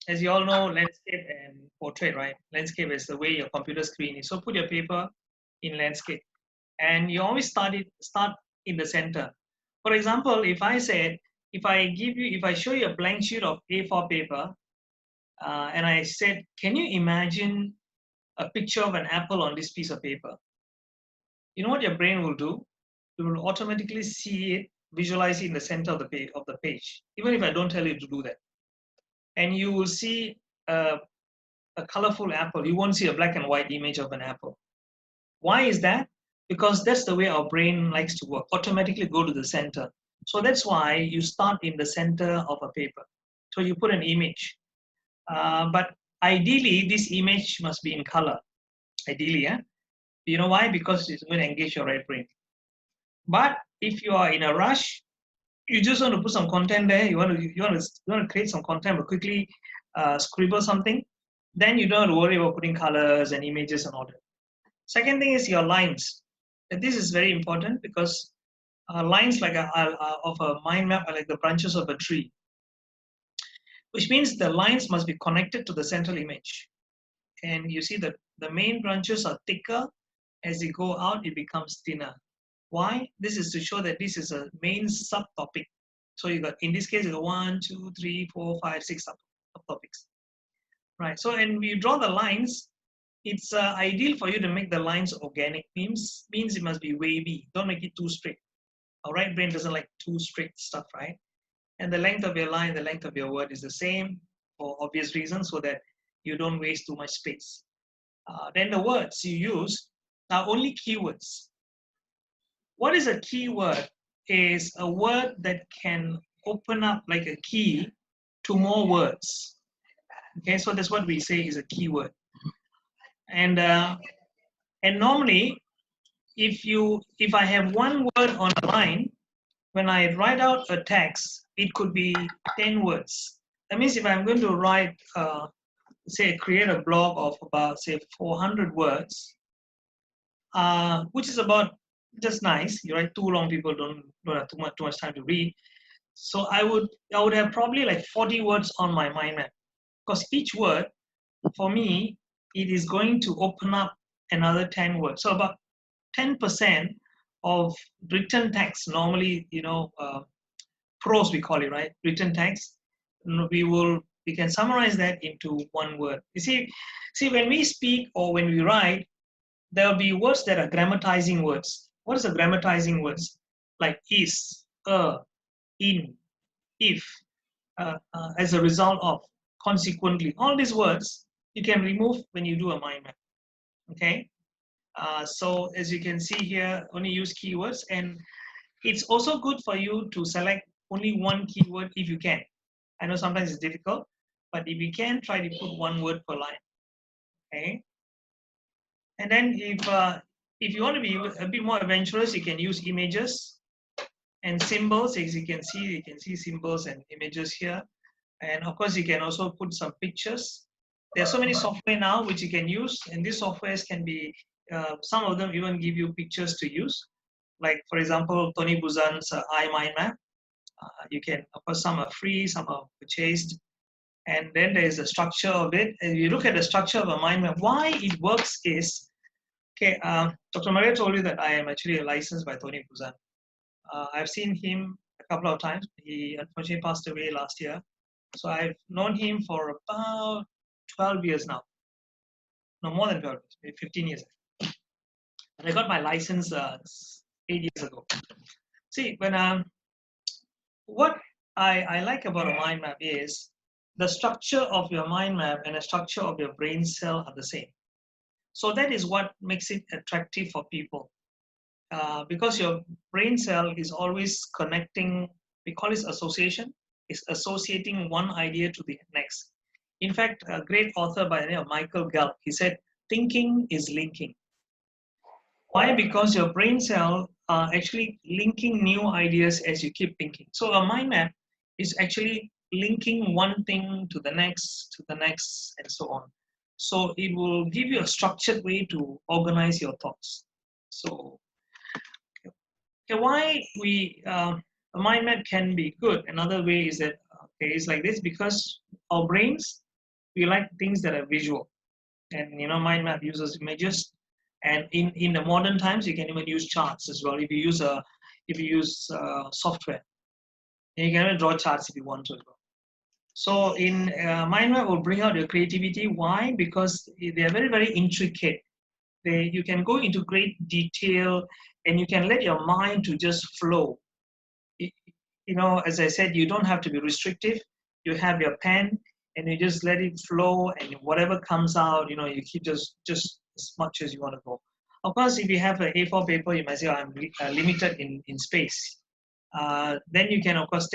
as you all know, landscape and portrait, right? Landscape is the way your computer screen is. So put your paper in landscape, and you always start in the center. For example, if I said, if I show you a blank sheet of A4 paper, and I said, can you imagine a picture of an apple on this piece of paper? You know what your brain will do? It will automatically see it, visualize it in the center of the page, even if I don't tell you to do that. And you will see a, a colorful apple. You won't see a black and white image of an apple. Why is that? Because that's the way our brain likes to work, automatically go to the center. So that's why you start in the center of a paper. So you put an image. But ideally, this image must be in color. Ideally, yeah. You know why? Because it's going to engage your right brain. But if you are in a rush, you just want to put some content there. You want to create some content, but quickly scribble something. Then you don't have to worry about putting colors and images and all that. Second thing is your lines. And this is very important because lines of a mind map are like the branches of a tree, which means the lines must be connected to the central image. And you see that the main branches are thicker. As you go out, it becomes thinner. Why? This is to show that this is a main subtopic. So you got, in this case, you got 1, 2, 3, 4, 5, 6 subtopics. Right. So, and we draw the lines. It's ideal for you to make the lines organic. Means it must be wavy. Don't make it too straight. Our right brain doesn't like too straight stuff, right? And the length of your line, the length of your word is the same for obvious reasons, so that you don't waste too much space. Then the words you use are only keywords. What is a keyword? Is a word that can open up like a key to more words. Okay, so that's what we say is a keyword. And normally, if I have one word on a line, when I write out a text, it could be 10 words. That means if I'm going to write, say, create a blog of about, say, 400 words, which is about just nice. You write too long, people don't have too much time to read. So I would have probably like 40 words on my mind map, because each word, for me, it is going to open up another 10 words. So about 10% of written text, normally, prose we call it, right? Written text, we can summarize that into one word. You see, when we speak or when we write, there will be words that are grammatizing words. What is a grammatizing words? Like is, in, if, as a result of, consequently. All these words you can remove when you do a mind map. Okay? So as you can see here, only use keywords, and it's also good for you to select only one keyword if you can. I know sometimes it's difficult, but if you can, try to put one word per line. Okay? And then if you want to be a bit more adventurous, you can use images and symbols. As you can see symbols and images here. And of course, you can also put some pictures. There are so many software now which you can use, and these softwares can be, some of them even give you pictures to use. Like, for example, Tony Buzan's iMindMap. You can, of course, some are free, some are purchased. And then there is a structure of it. And you look at the structure of a mind map. Why it works is, okay, Dr. Maria told you that I am actually licensed by Tony Buzan. I've seen him a couple of times. He unfortunately passed away last year. So I've known him for about 12 years now. No, more than 12 years, maybe 15 years. And I got my license 8 years ago. See, when what I like about a mind map is the structure of your mind map and the structure of your brain cell are the same. So that is what makes it attractive for people. Because your brain cell is always connecting, we call this association, is associating one idea to the next. In fact, a great author by the name of Michael Gelb, he said, thinking is linking. Why? Because your brain cell are actually linking new ideas as you keep thinking. So a mind map is actually linking one thing to the next, and so on. So it will give you a structured way to organize your thoughts. So, okay, why a mind map can be good? Another way is that, okay, it's like this, because our brains We like things that are visual, and mind map uses images. And in the modern times, you can even use charts as well. If you use software, and you can even draw charts if you want to as well. So in mind map will bring out your creativity. Why? Because they are very, very intricate. You can go into great detail, and you can let your mind to just flow. As I said, you don't have to be restrictive. You have your pen, and you just let it flow, and whatever comes out, you keep just as much as you want to go. Of course, if you have an A4 paper, you might say, I'm limited in space. Then you can, of course,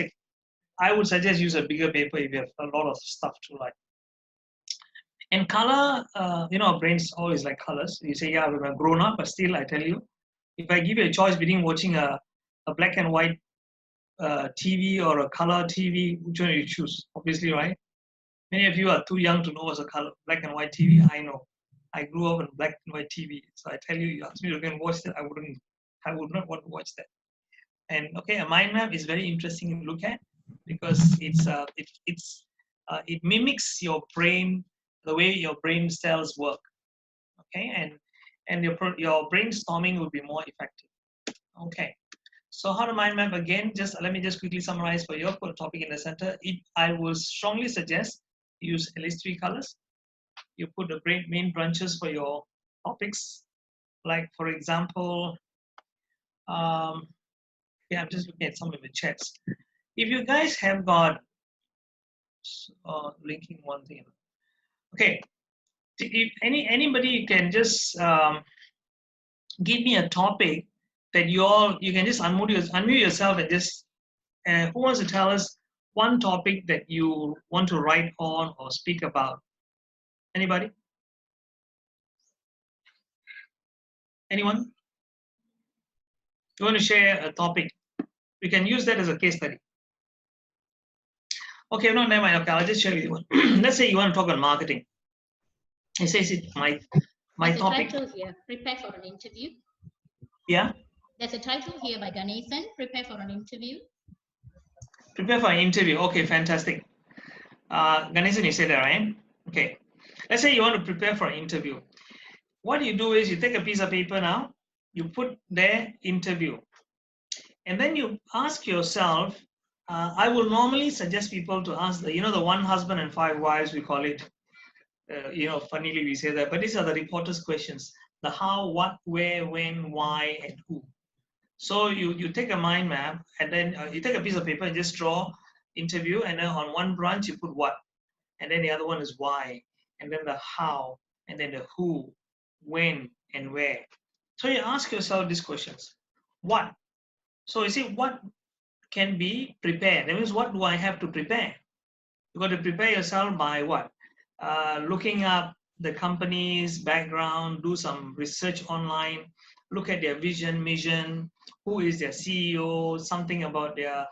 I would suggest use a bigger paper if you have a lot of stuff to write. And color, our brains always like colors. You say, yeah, we're grown up, but still, I tell you, if I give you a choice between watching a black and white TV or a color TV, which one do you choose? Obviously, right? Many of you are too young to know what's a color black and white TV. I know. I grew up on black and white TV, so I tell you, you ask me to go and watch that, I would not want to watch that. And okay, a mind map is very interesting to look at because it mimics your brain, the way your brain cells work. Okay, and your brainstorming will be more effective. Okay. So how to mind map again? Let me just quickly summarize for your topic in the center. I will strongly suggest use at least 3 colors. You put the main branches for your topics. Like for example, I'm just looking at some of the chats. If you guys have got linking one thing, okay. If anybody can just give me a topic that you can just unmute yourself and just who wants to tell us one topic that you want to write on or speak about? Anybody? Anyone? You want to share a topic? We can use that as a case study. Okay, no, never mind. Okay, I'll just share with you one. Let's say you want to talk about marketing. It says my topic. There's a title here, prepare for an interview. Yeah? There's a title here by Ganesan, prepare for an interview. Prepare for an interview. Okay, fantastic. Ganesan, you said that, right? Okay. Let's say you want to prepare for an interview. What you do is you take a piece of paper now, you put there interview. And then you ask yourself, I will normally suggest people to ask the one husband and 5 wives, we call it. Funnily we say that, but these are the reporters' questions: the how, what, where, when, why, and who. So you take a mind map, and then you take a piece of paper and just draw interview, and then on one branch you put what, and then the other one is why, and then the how, and then the who, when, and where. So you ask yourself these questions. What? So you see, what can be prepared? That means, what do I have to prepare? You got to prepare yourself by what? Looking up the company's background, do some research online, look at their vision, mission, who is their CEO, something about their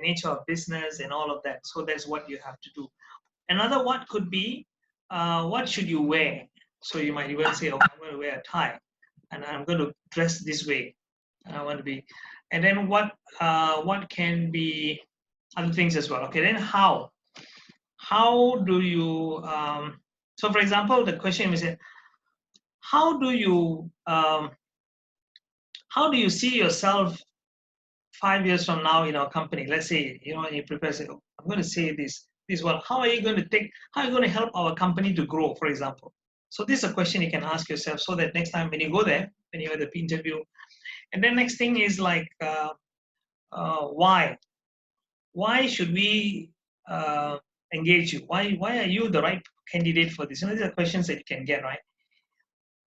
nature of business and all of that. So that's what you have to do. Another what could be, what should you wear? So you might even say, okay, I'm going to wear a tie, and I'm going to dress this way. I want to be, and then what can be other things as well. Okay, then how do you so for example, the question is, how do you see yourself 5 years from now in our company? Let's say, you prepare, say, oh, I'm going to say this one. How are you going to help our company to grow, for example? So this is a question you can ask yourself, so that next time when you go there, when you have the interview. And then next thing is like, why? Why should we engage you? Why are you the right candidate for this? These are questions that you can get, right?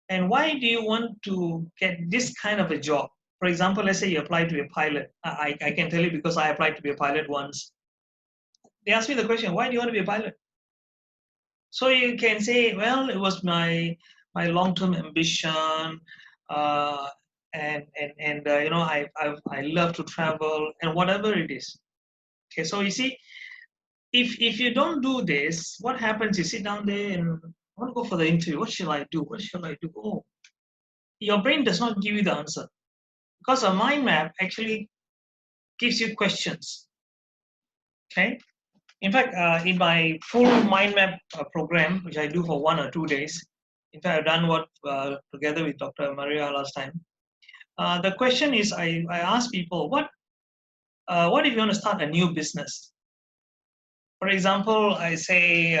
And why do you want to get this kind of a job? For example, let's say you apply to be a pilot. I can tell you because I applied to be a pilot once. They asked me the question, why do you want to be a pilot? So you can say, well, it was my long-term ambition, and I love to travel, and whatever it is. Okay, so you see, if you don't do this, what happens? You sit down there and I want to go for the interview. What shall I do? What shall I do? Oh, your brain does not give you the answer, because a mind map actually gives you questions. Okay, In fact, in my full mind map program, which I do for 1 or 2 days, in fact, I've done what together with Dr. Maria last time. The question is, I ask people, what if you want to start a new business? For example, I say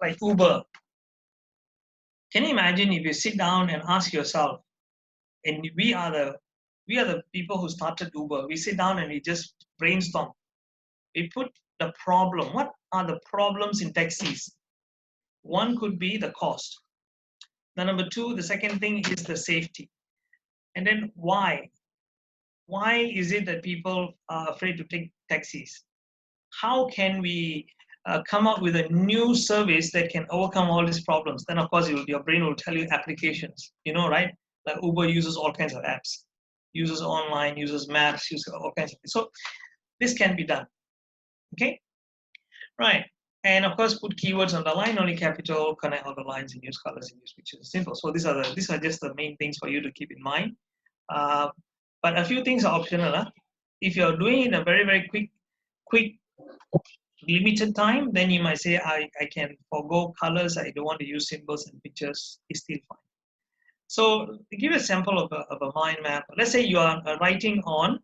like Uber. Can you imagine if you sit down and ask yourself, and we are the people who started Uber. We sit down and we just brainstorm. We put the problem. What are the problems in taxis? One could be the cost. The number two, the second thing is the safety. And then why? Why is it that people are afraid to take taxis? How can we come up with a new service that can overcome all these problems? Then, of course, your brain will tell you applications, right? Like Uber uses all kinds of apps, uses online, uses maps, uses all kinds of things. So this can be done, okay? Right. And of course, put keywords on the line, only capital, connect all the lines, and use colors and use pictures. Simple. So these are just the main things for you to keep in mind. But a few things are optional. If you're doing it in a very, very quick, limited time, then you might say, I can forego colors. I don't want to use symbols and pictures. It's still fine. So to give a sample of a mind map, let's say you are writing on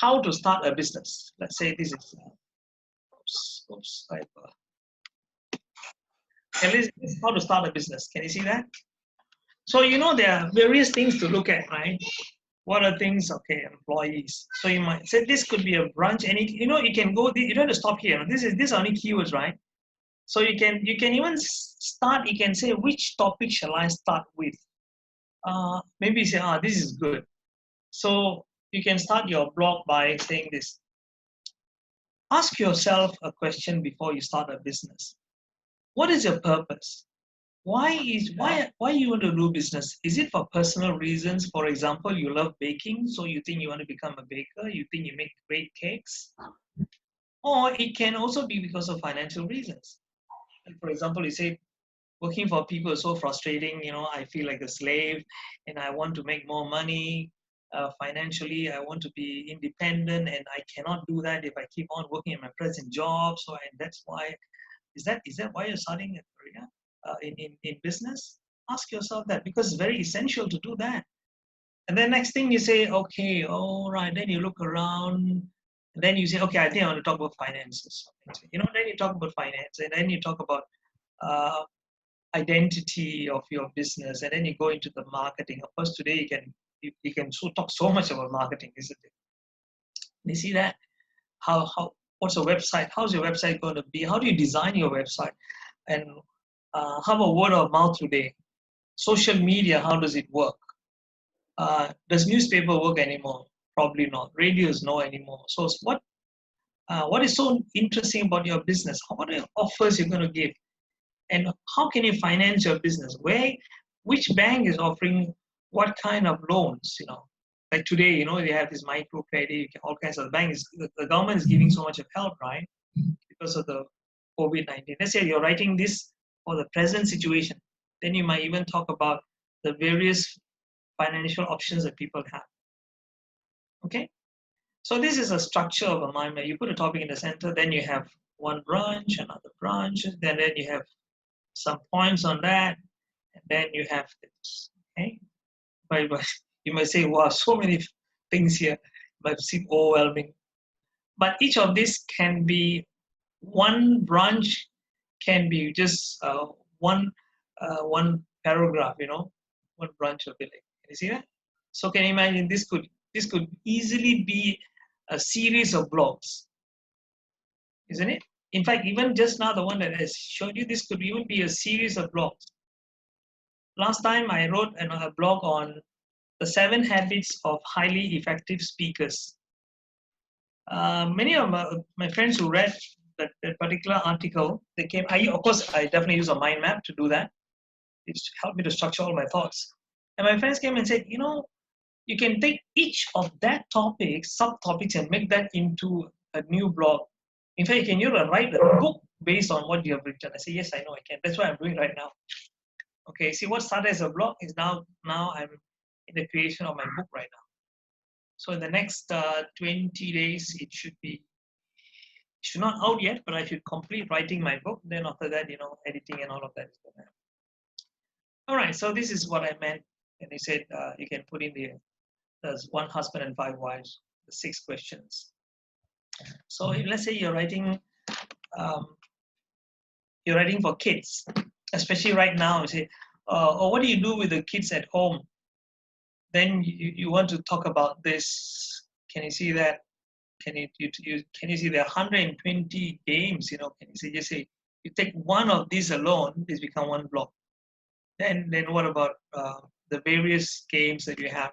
how to start a business. Let's say this is, this is how to start a business. Can you see that? So there are various things to look at, right? What are things? Okay, employees. So you might say this could be a branch. Any, you can go. You don't have to stop here. These are only keywords, right? So you can even start. You can say, which topic shall I start with? Maybe say, this is good. So you can start your blog by saying this. Ask yourself a question before you start a business. What is your purpose? Why you want to do business? Is it for personal reasons? For example, you love baking, so you think you want to become a baker, you think you make great cakes? Or it can also be because of financial reasons. Like for example, you say, working for people is so frustrating, I feel like a slave and I want to make more money. Financially, I want to be independent and I cannot do that if I keep on working at my present job. So, and that's why, is that why you're starting a career? In business, ask yourself that, because it's very essential to do that. And then next thing you say, okay, all right, then you look around, and then you say, okay, I think I want to talk about finances. Then you talk about finance, and then you talk about identity of your business, and then you go into the marketing. Of course, today you can talk so much about marketing, isn't it? You see that? How what's a website? How's your website going to be? How do you design your website? And how about word of mouth today? Social media, how does it work? Does newspaper work anymore? Probably not. Radios, no anymore. So what is so interesting about your business? What are offers you're going to give? And how can you finance your business? Which bank is offering what kind of loans? Like today, they have this microcredit, all kinds of banks. The government is giving so much of help, right? Because of the COVID-19. Let's say you're writing this for the present situation. Then you might even talk about the various financial options that people have. Okay? So this is a structure of a mind map. You put a topic in the center, then you have one branch, another branch, then you have some points on that, and then you have this. Okay? But you might say, wow, so many things here, but seem overwhelming. But each of these can be one branch, can be just one paragraph, one branch of it. Can you see that? So can you imagine this could easily be a series of blogs, isn't it? In fact, even just now, the one that I showed you, this could even be a series of blogs. Last time I wrote a blog on the 7 habits of highly effective speakers. Many of my friends who read that particular article, they came. Of course, I definitely use a mind map to do that. It's helped me to structure all my thoughts. And my friends came and said, you can take each of that topic, subtopics, and make that into a new blog. In fact, can you write a book based on what you have written? I say, yes, I know I can. That's what I'm doing right now. Okay, see, what started as a blog is now I'm in the creation of my book right now. So in the next 20 days, it should be Should not out yet, but I should complete writing my book. Then after that, editing and all of that is going to happen. All right, so this is what I meant. And he said you can put in there's one husband and five wives, the 6 questions. So let's say um, you're writing for kids, especially right now. You say, or what do you do with the kids at home? Then you want to talk about this. Can you see that? Can you see there are 120 games? Can you see? Just say you take one of these alone, this become one block. Then what about the various games that you have?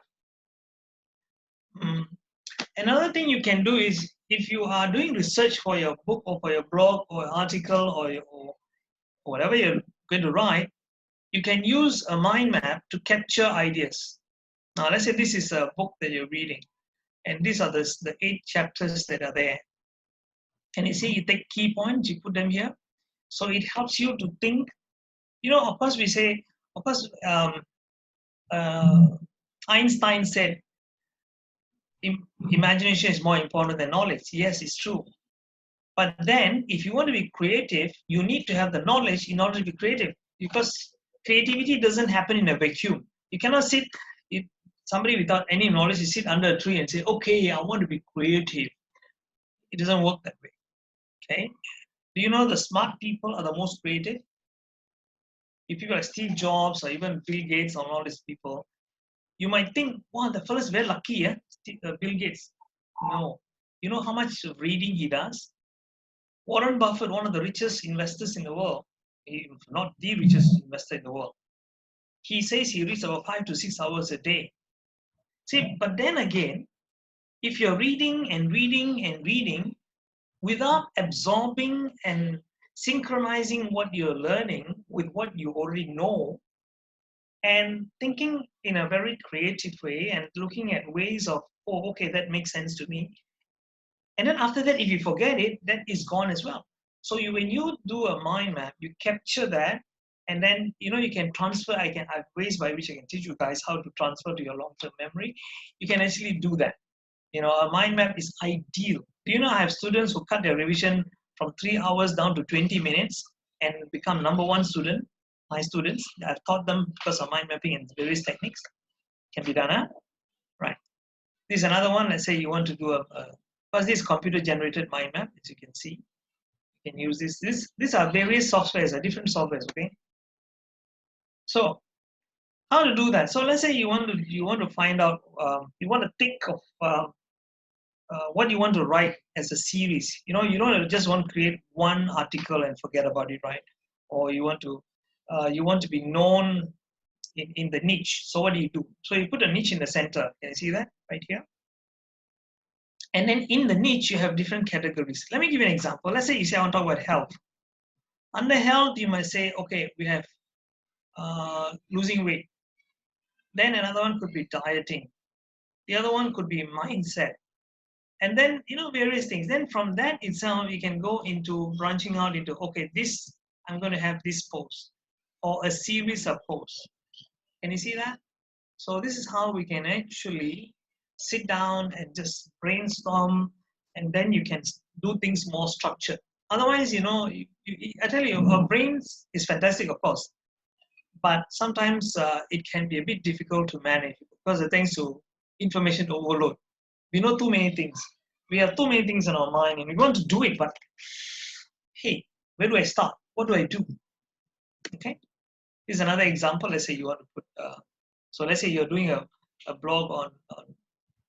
Another thing you can do is if you are doing research for your book or for your blog or article or whatever you're going to write, you can use a mind map to capture ideas. Now, let's say this is a book that you're reading, and these are the 8 chapters that are there. Can you see? You take key points, you put them here. So it helps you to think. Of course, we say, of course, Einstein said, imagination is more important than knowledge. Yes, it's true. But then, if you want to be creative, you need to have the knowledge in order to be creative. Because creativity doesn't happen in a vacuum. You cannot somebody without any knowledge, you sit under a tree and say, okay, I want to be creative. It doesn't work that way. Okay? Do you know the smart people are the most creative? If people like Steve Jobs or even Bill Gates or all these people, you might think, wow, the fellow is very lucky, Bill Gates. No. You know how much reading he does? Warren Buffett, one of the richest investors in the world, not the richest investor in the world, he says he reads about 5 to 6 hours a day. See, but then again, if you're reading and reading and reading without absorbing and synchronizing what you're learning with what you already know, and thinking in a very creative way and looking at ways of, oh, okay, that makes sense to me. And then after that, if you forget it, that is gone as well. So when you do a mind map, you capture that, and then you can transfer. I have ways by which I can teach you guys how to transfer to your long-term memory. You can actually do that. A mind map is ideal. Do you know I have students who cut their revision from 3 hours down to 20 minutes and become #1 student? My students, I've taught them because of mind mapping and various techniques. Can be done, huh? Right. This is another one. Let's say you want to do first this computer generated mind map, as you can see. You can use this. These are various softwares, different softwares, okay? So how to do that? So let's say you want to find out, you want to think of what you want to write as a series. You don't just want to create one article and forget about it, right? Or you want to be known in the niche. So what do you do? So you put a niche in the center. Can you see that right here? And then in the niche, you have different categories. Let me give you an example. Let's say you say I want to talk about health. Under health, you might say, okay, we have losing weight. Then another one could be dieting. The other one could be mindset. And then, various things. Then from that itself, you can go into branching out into, okay, I'm going to have this post or a series of posts. Can you see that? So this is how we can actually sit down and just brainstorm, and then you can do things more structured. Otherwise, I tell you, our brains is fantastic, of course, but sometimes it can be a bit difficult to manage because the thanks to information overload. We know too many things. We have too many things in our mind, and we want to do it, but hey, where do I start? What do I do? Okay, here's another example. Let's say you want to put. So let's say you're doing a blog on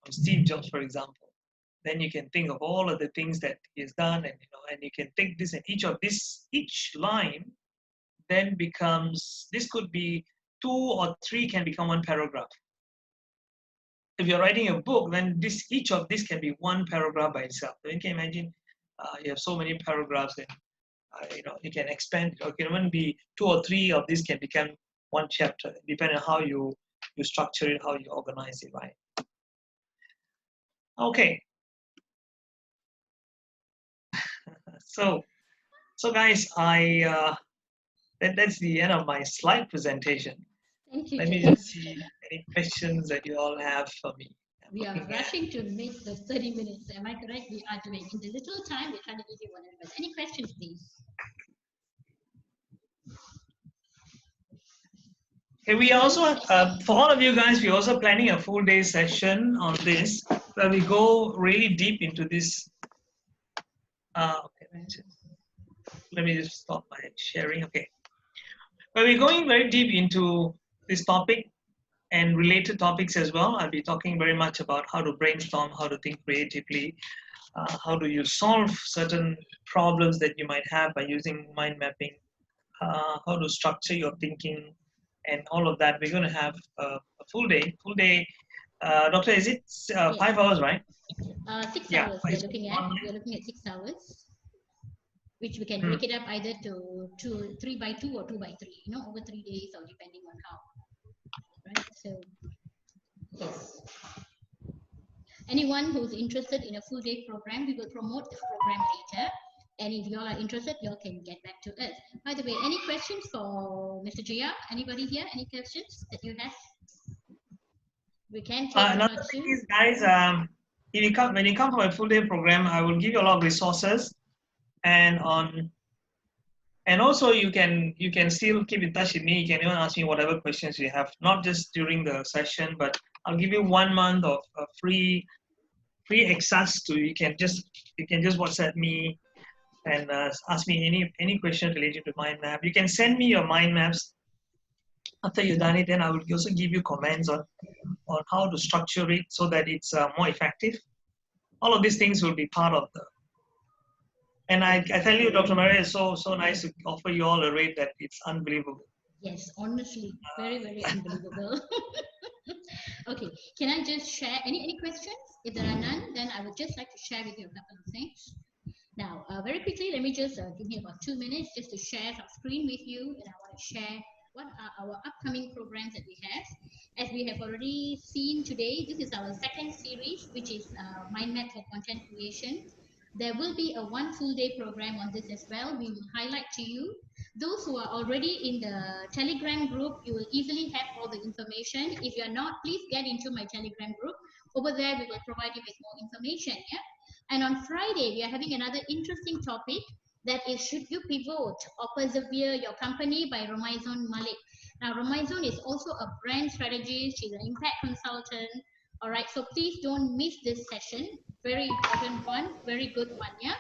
Steve Jobs, for example. Then you can think of all of the things that he has done, and you can take this, and each line then becomes, this could be 2 or 3 can become 1 paragraph. If you're writing a book, then each of this can be 1 paragraph by itself. So you can imagine you have so many paragraphs, and you can expand. It can even be 2 or 3 of these can become 1 chapter, depending on how you structure it, how you organize it, right? Okay. So guys, that's the end of my slide presentation. Thank you, Let me Jeya. just see any questions that you all have for me. We are Okay. rushing to make the 30 minutes. Am I correct? We are doing. In the little time, we're trying to give you 100. Any questions, please? Okay, we also, for all of you guys, we're also planning a full day session on this, where we go really deep into this. Okay, let me just stop my sharing. Okay, but we're going very deep into this topic and related topics as well. I'll be talking very much about how to brainstorm, how to think creatively, how do you solve certain problems that you might have by using mind mapping, how to structure your thinking, and all of that. We're going to have a full day. Full day, Doctor. Is it Yes. 5 hours, right? 6 Yeah. hours we're looking at. We're looking at 6 hours, which we can break it up either to 3 by 2 or 2 by 3. Over 3 days or depending on how. Right. So yes. Anyone who's interested in a full day program, we will promote this program later. And if you all are interested, you all can get back to us. By the way, any questions for Mr. Jeya? Anybody here? Any questions that you have? We can take one Another or thing two. is, guys, if you come, when you come for a full day program, I will give you a lot of resources, and also you can still keep in touch with me. You can even ask me whatever questions you have, not just during the session, but I'll give you 1 month of free access to. You can just WhatsApp me and ask me any question related to mind map. You can send me your mind maps after you've done it. Then I will also give you comments on how to structure it so that it's more effective. All of these things will be part of the. And I tell you, Dr. Maria, it's so nice to offer you all a rate that it's unbelievable. Yes, honestly, very, very unbelievable. Okay, can I just share any questions? If there are none, then I would just like to share with you a couple of things. Now, very quickly, let me just give me about 2 minutes just to share some screen with you, and I want to share what are our upcoming programs that we have. As we have already seen today, this is our second series, which is Mind Map for Content Creation. There will be a one full day program on this as well. We will highlight to you. Those who are already in the Telegram group, you will easily have all the information. If you are not, please get into my Telegram group. Over there, we will provide you with more information. Yeah. And on Friday, we are having another interesting topic that is Should You Pivot or Persevere Your Company by Romaizon Malik. Now, Romaizon is also a brand strategist. She's an impact consultant. All right, so please don't miss this session. Very important one, very good one, yeah?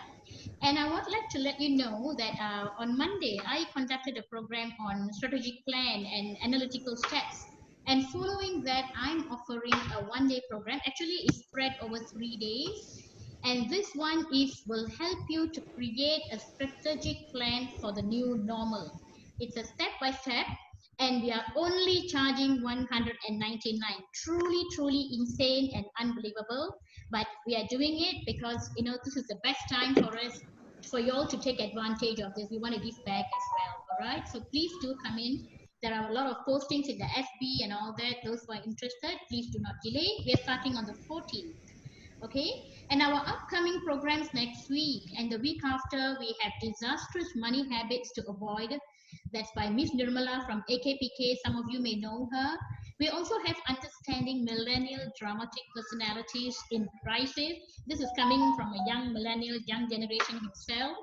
And I would like to let you know that on Monday, I conducted a program on strategic plan and analytical steps. And following that, I'm offering a one-day program. Actually, it's spread over 3 days. And this one will help you to create a strategic plan for the new normal. It's a step-by-step, and we are only charging 199. Truly, truly insane and unbelievable. But we are doing it because this is the best time for us, for you all to take advantage of this. We want to give back as well. All right. So please do come in. There are a lot of postings in the FB and all that. Those who are interested, please do not delay. We are starting on the 14th. Okay, and our upcoming programs next week and the week after, we have Disastrous Money Habits to Avoid. That's by Miss Nirmala from AKPK. Some of you may know her. We also have Understanding Millennial Dramatic Personalities in Crisis. This is coming from a young millennial, young generation himself.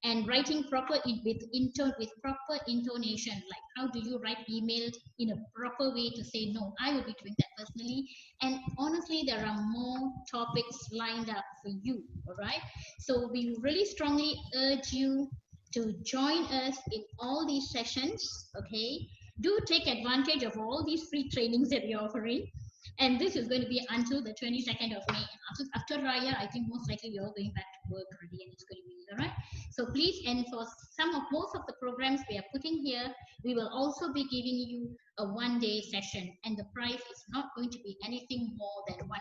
And writing with proper intonation, like how do you write email in a proper way to say no. I will be doing that personally, and honestly there are more topics lined up for you. All right, so we really strongly urge you to join us in all these sessions. Okay, do take advantage of all these free trainings that we're offering. And this is going to be until the 22nd of May. After Raya, I think most likely we're all going back to work already, and it's going to be all right. So please, and for most of the programs we are putting here, we will also be giving you a one-day session, and the price is not going to be anything more than 199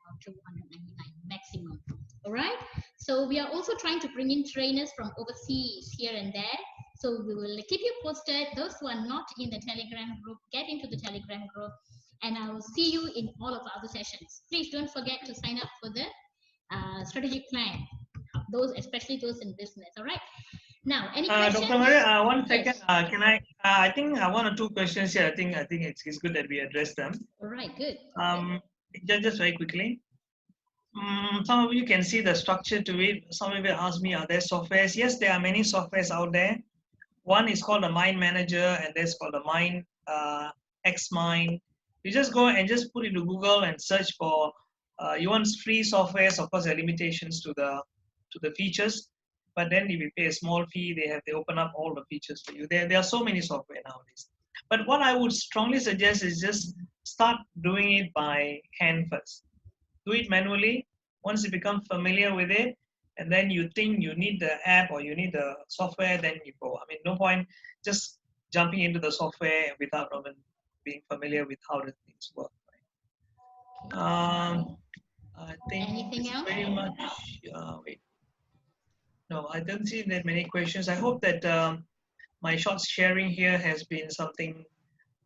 or 299 maximum. All right. So we are also trying to bring in trainers from overseas here and there. So we will keep you posted. Those who are not in the Telegram group, get into the Telegram group, and I will see you in all of our other sessions. Please don't forget to sign up for the strategic plan. Those, especially those in business. All right. Now, any questions? Dr. Maria, 1 second. Yes. Can I think one or two questions here. I think it's good that we address them. All right. Good. Just very quickly. Some of you can see the structure to it. Some of you ask me, are there softwares? Yes, there are many softwares out there. One is called the Mind Manager, and there's called the Mind X Mind. You just go and just put into Google and search for. You want free softwares. Of course, there are limitations to the features, but then if you pay a small fee, they open up all the features for you. There are so many software nowadays. But what I would strongly suggest is just start doing it by hand first. Do it manually. Once you become familiar with it, and then you think you need the app or you need the software, then you go. I mean, no point just jumping into the software without even being familiar with how the things work. Right? I think Anything this is else? very much. Wait, no, I don't see that many questions. I hope that my short sharing here has been something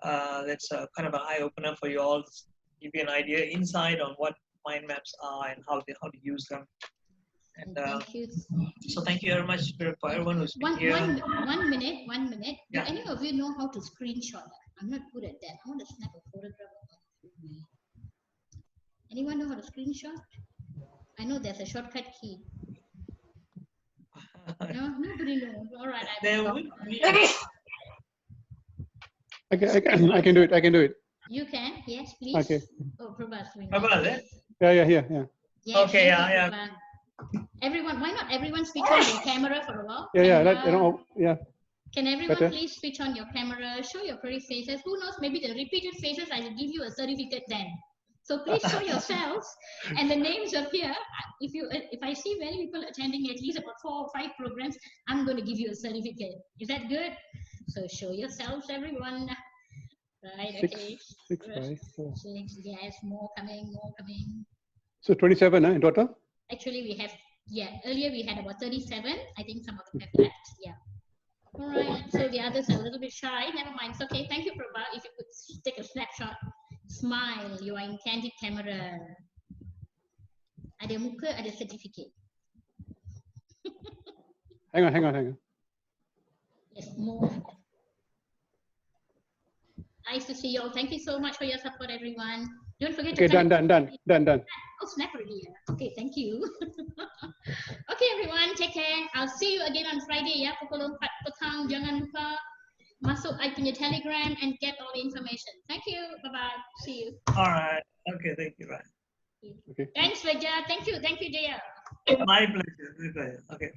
that's kind of an eye opener for you all. Give you an idea, insight on what mind maps are and how to use them. And Thank you. so thank you very much for everyone who's been here. One minute. Do Yeah. any of you know how to screenshot? I'm not good at that. I want to snap a photograph of me. Anyone know how to screenshot? I know there's a shortcut key. No, nobody knows. All right, There would be. I can do it. I can do it. You can, yes, please. Okay. Oh, Prabha. Yeah. Yes, Okay, yeah. Prabha. Everyone, why not everyone switch on their camera for a while? Yeah. Can everyone Better. please switch on your camera, show your pretty faces? Who knows, maybe the repeated faces, I will give you a certificate then. So please show yourselves and the names appear. If I see many people attending at least about 4 or 5 programs, I'm going to give you a certificate. Is that good? So show yourselves, everyone. Right, okay. 6, 5, 4. 6, yes, more coming. So 27 in total? Actually, we have, earlier we had about 37. I think some of them have left, yeah. All right, so the others are a little bit shy. Never mind. It's okay. Thank you, Prabha. If you could take a snapshot. Smile. You are in candid camera. Ada muka, ada certificate. Hang on. Yes, more. Nice to see you all. Thank you so much for your support, everyone. Don't forget to done. Oh, snap already. Okay, thank you. Okay, everyone, take care. I'll see you again on Friday. Ya, pukul 4 petang. Jangan lupa masuk I punya Telegram and get all the information. Thank you. Bye-bye. See you. All right. Okay, thank you. Right. Okay. Thanks, Veja. Thank you, Jeya. My pleasure. Okay.